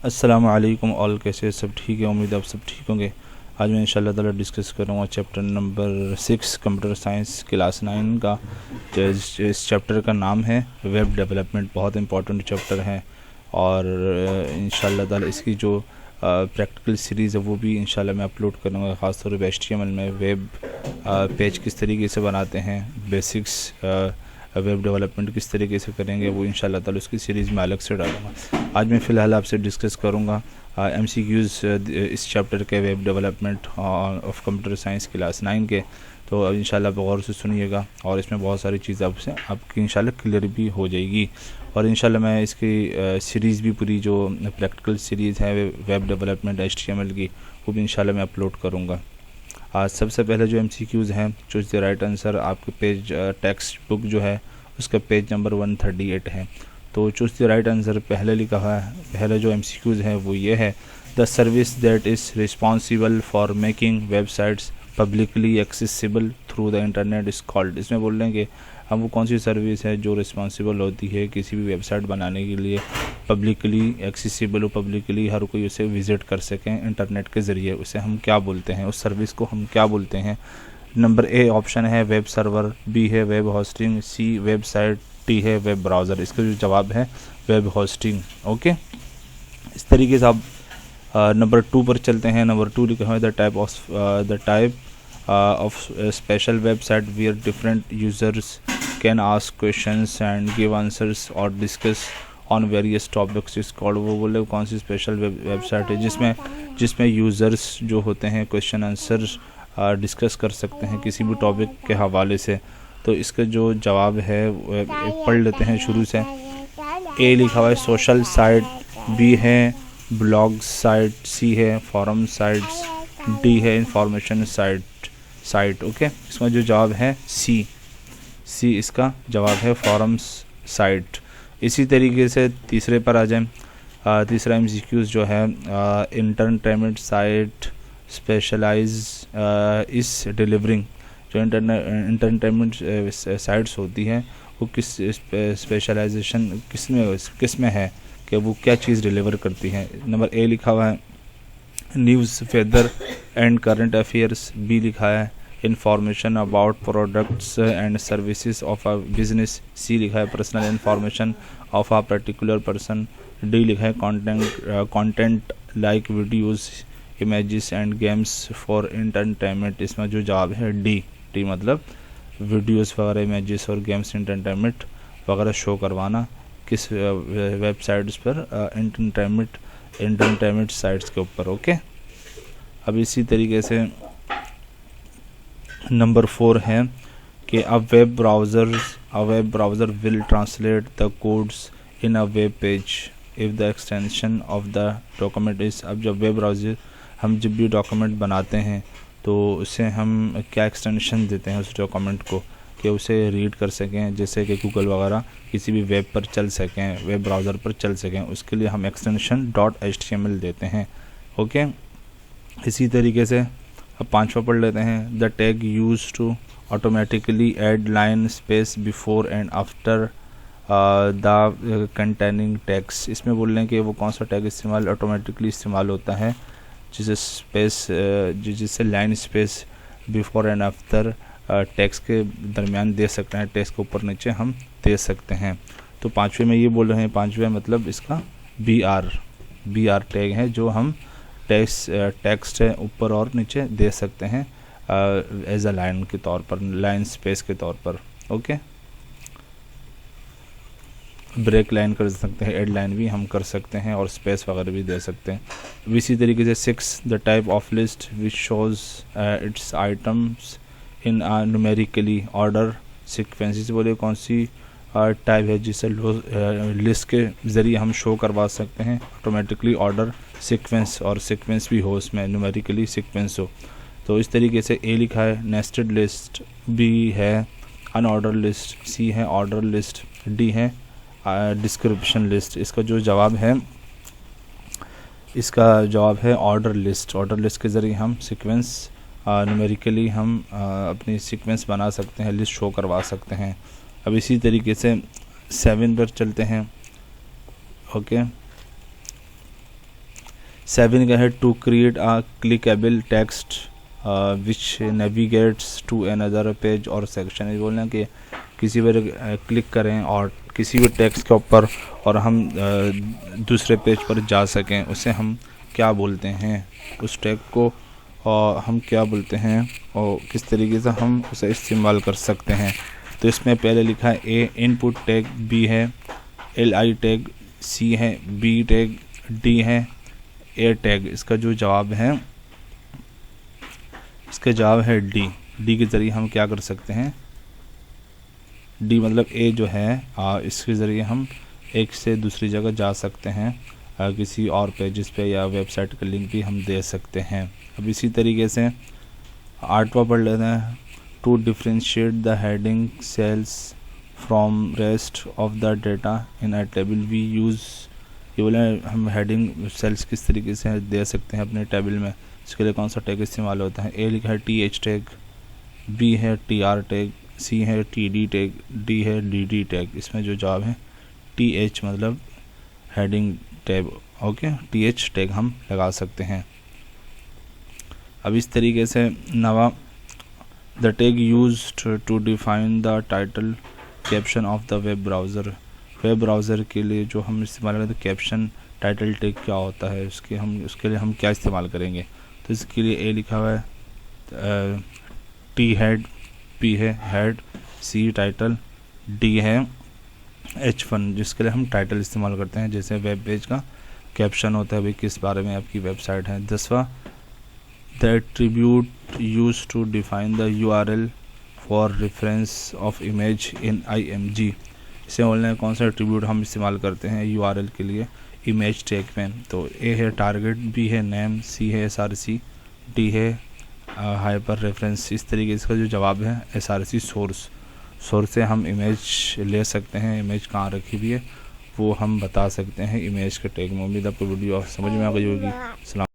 अस्सलामु अलैकुम ऑल, कैसे सब ठीक है। उम्मीद आप सब ठीक होंगे। आज मैं इंशाल्लाह ताला डिस्कस करूँगा chapter number 6 computer science class 9 का। इस चैप्टर का नाम है वेब डेवलपमेंट। बहुत इंपॉर्टेंट चैप्टर है और इंशाल्लाह ताला इसकी जो प्रैक्टिकल सीरीज़ है वो भी इंशाल्लाह मैं अपलोड करूँगा। ख़ासतौर पर HTML में वेब पेज किस तरीके से बनाते हैं, बेसिक्स वेब डेवलपमेंट किस तरीके से करेंगे, वो इंशाल्लाह ताला उसकी सीरीज़ में अलग से डालूंगा। आज मैं फ़िलहाल आपसे डिस्कस करूँगा MCQs इस चैप्टर के web development of computer science class 9 के। तो अब इंशाल्लाह गौर से सुनिएगा और इसमें बहुत सारी चीज़ आपकी इंशाल्लाह क्लियर भी हो जाएगी। और इंशाल्लाह मैं इसकी सीरीज़ भी पूरी जो प्रैक्टिकल सीरीज़ है वेब डेवलपमेंट HTML की, वो भी इंशाल्लाह मैं अपलोड करूँगा। आज सबसे पहले जो MCQs हैं, चूज़ द राइट आंसर, आपके पेज टेक्स्ट बुक जो है उसका पेज नंबर 138 है। तो चूज़ द राइट आंसर पहले लिखा हुआ है। पहले जो MCQs है वो ये है, the service that is responsible for making websites publicly accessible through the internet is called. इसमें बोल रहे हैं कि हम वो कौन सी सर्विस है जो रिस्पॉन्सिबल होती है किसी भी वेबसाइट बनाने के लिए पब्लिकली एक्सेसिबल हो, पब्लिकली हर कोई उसे विज़िट कर सकें इंटरनेट के ज़रिए, उसे हम क्या बोलते हैं, उस सर्विस को हम क्या बोलते हैं। नंबर ए ऑप्शन है वेब सर्वर, बी है वेब होस्टिंग, सी वेबसाइट, टी है वेब ब्राउज़र। इसका जो जवाब है वेब होस्टिंग। ओके, इस तरीके से आप नंबर 2 पर चलते हैं। नंबर 2 लिखा है the type of special website where different users can ask questions and give answers और discuss on various topics is called. वो बोले कौन सी स्पेशल वेबसाइट है जिसमें यूज़र्स जो होते हैं क्वेश्चन आंसर डिस्कस कर सकते हैं किसी भी टॉपिक के हवाले से। तो इसका जो जवाब है पढ़ लेते हैं शुरू से। ए लिखा हुआ है सोशल साइट, बी है ब्लॉग साइट, सी है फॉरम साइट्स, डी है इंफॉर्मेशन साइट। ओके, इसमें जो जवाब है सी इसका जवाब है फॉरम्स साइट। इसी तरीके से तीसरे पर आ जाए। तीसरा MCQs जो है इंटरटेनमेंट साइट स्पेशलाइज इस डिलीवरिंग। जो इंटरटेनमेंट साइट्स होती हैं वो किस स्पेशलाइजेशन किस में है कि वो क्या चीज़ डिलीवर करती हैं। नंबर ए लिखा हुआ है news, weather and current affairs, B लिखा है information about products and services of a business, C लिखा है personal information of a particular person, D लिखा है content like videos, images and games for entertainment. इसमें जो जवाब है डी मतलब वीडियोस वगैरह, इमेजेस और गेम्स एंटरटेनमेंट वगैरह शो करवाना किस वेबसाइट्स पर, एंटरटेनमेंट साइट्स के ऊपर। ओके, अब इसी तरीके से नंबर 4 है कि a web browser will translate the codes in a web page if the extension of the document is. अब जब वेब ब्राउज़र हम जब भी डॉक्यूमेंट बनाते हैं तो उसे हम क्या एक्सटेंशन देते हैं उस डॉक्यूमेंट को कि उसे रीड कर सकें, जैसे कि गूगल वगैरह किसी भी वेब पर चल सकें, वेब ब्राउज़र पर चल सकें, उसके लिए हम एक्सटेंशन .html देते हैं। ओके, इसी तरीके से अब 5वां पढ़ लेते हैं। The tag use to automatically add line space before and after the containing tags. इसमें बोल रहे हैं कि वो कौन सा टैग ऑटोमेटिकली इस्तेमाल होता है जिससे line space before and after text के दरमियान दे सकते हैं, टेक्स्ट के ऊपर नीचे हम दे सकते हैं। तो 5वें में ये बोल रहे हैं, 5वें मतलब इसका BR टैग है जो हम टेक्स्ट ऊपर और नीचे दे सकते हैं एज अ लाइन के तौर पर, लाइन स्पेस के तौर पर। ओके, ब्रेक लाइन कर सकते हैं, एड लाइन भी हम कर सकते हैं और स्पेस वगैरह भी दे सकते हैं। इसी तरीके से 6 the type of list which shows it's items in numerically order sequences. बोले कौन सी टाइप है जिसे लिस्ट के ज़रिए हम शो करवा सकते हैं ऑटोमेटिकली ऑर्डर सीक्वेंस, और सीक्वेंस भी हो उसमें, न्यूमेरिकली सीक्वेंस हो। तो इस तरीके से ए लिखा है नेस्टेड लिस्ट, बी है अनऑर्डर लिस्ट, सी है ऑर्डर लिस्ट, डी है डिस्क्रिप्शन लिस्ट। इसका जो जवाब है ऑर्डर लिस्ट के ज़रिए हम सीक्वेंस न्यूमेरिकली हम अपनी सीक्वेंस बना सकते हैं, लिस्ट शो करवा सकते हैं। अब इसी तरीके से 7 पर चलते हैं। ओके, 7 का है to create a clickable text which navigates to another page or section. ये बोलना कि किसी पर क्लिक करें और किसी भी टेक्स्ट के ऊपर और हम दूसरे पेज पर जा सकें, उसे हम क्या बोलते हैं, उस टैग को हम क्या बोलते हैं और किस तरीके से हम उसे इस्तेमाल कर सकते हैं। तो इसमें पहले लिखा है ए इनपुट टैग, बी है LI टैग, सी है बी टैग, डी है ए टैग। इसका जो जवाब है, इसका जवाब है डी। डी के ज़रिए हम क्या कर सकते हैं, डी मतलब ए जो है इसके ज़रिए हम एक से दूसरी जगह जा सकते हैं, किसी और पेजेस पे या वेबसाइट का लिंक भी हम दे सकते हैं। अब इसी तरीके से 8वां पढ़ लेते हैं। To differentiate the heading cells from rest of the data in a table we use. ये बोले हम हेडिंग सेल्स किस तरीके से दे सकते हैं अपने टेबल में, इसके लिए कौन सा टैग इस्तेमाल होता है। ए लिखा है TH टैग, बी है TR टैग, सी है TD टैग, डी है DD टैग। इसमें जो जवाब है TH मतलब heading tab, okay, TH tag हम लगा सकते हैं। अब इस तरीके से 9वां, the tag used to define the title caption of the web browser. Web browser के लिए जो हम इस्तेमाल करते हैं कैप्शन टाइटल टैग क्या होता है, उसके लिए हम क्या इस्तेमाल करेंगे। तो इसके लिए ए लिखा हुआ है T हेड, P है हेड, C टाइटल, D है H1 जिसके लिए हम टाइटल इस्तेमाल करते हैं, जैसे वेब पेज का कैप्शन होता है भाई किस बारे में आपकी वेबसाइट है। 10वां, the attribute use to define the URL for reference of image in IMG। इसे बोलने कौन सा एट्रीब्यूट हम इस्तेमाल करते हैं URL के लिए इमेज टैग में। तो ए है टारगेट, बी है नेम, सी है SRC, डी है हाइपर रेफरेंस। इस तरीके से जो जवाब है SRC सोर्स से हम इमेज ले सकते हैं, इमेज कहाँ रखी हुई है वो हम बता सकते हैं इमेज के टैग में। उम्मीद आपको वीडियो समझ में आ गई होगी।